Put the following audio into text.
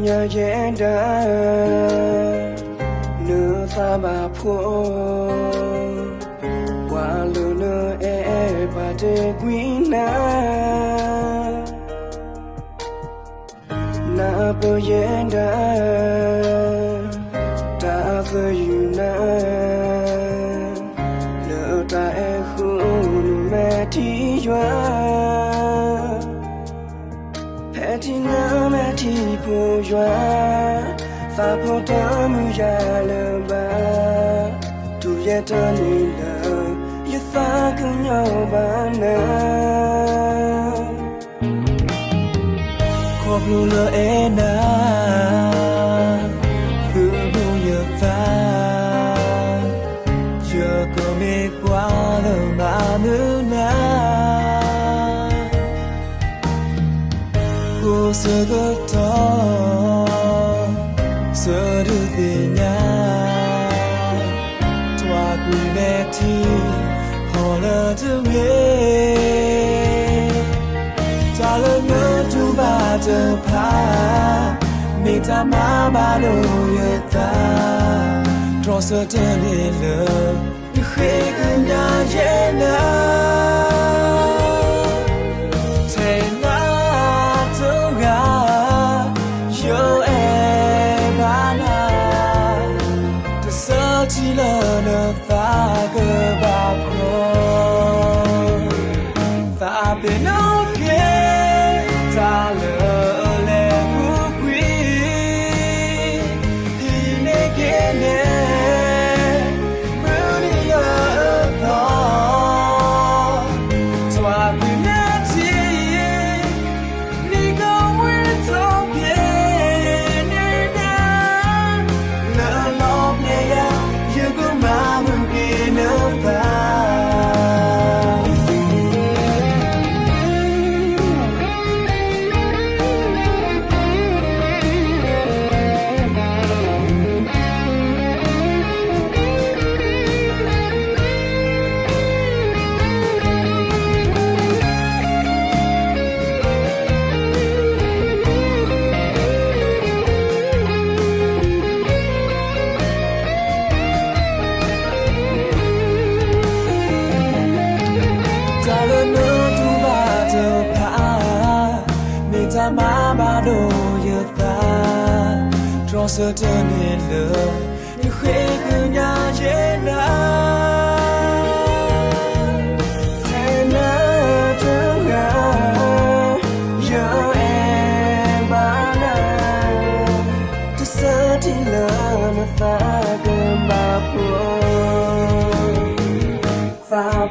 nhà yenda nửa ta bà phu qua lửa nửa bà de quý na bờ yenda ta vừa yêu lửa ta khu nu mẹ thi Tina me ti po joa fa po ta mu ya le ba tu ye ta ni la ye fa ku nhau ba na ko blu le e na fu bu ye fa je ko me kwa le ma mu na sơ cơ to sơ đưa về nhà thoa quỳ mẹ thi họ lỡ thương nghe ta lỡ nhớ chú bà chờ phá mình ta má ba đồ yêu ta cho sơ tên lên lỡ khi cứ nhà dễ nở chỉ là nợ ta cơ bạc rồi ta bên áo kia ta lỡ lẽ vô quý thì nên kia nè mưa đi ở đó thoa quý mẹ chi đi không biết đâu kia nơi nào lỡ lóp nhẹ mà mừng kia nước ta ta má ba đồ yêu ta cho sơ tơ nên lỡ như khế cứ nhà dễ na thế nỡ thương ngà giờ em ba na cứ sơ thì lỡ nó pha cơm ba phua pha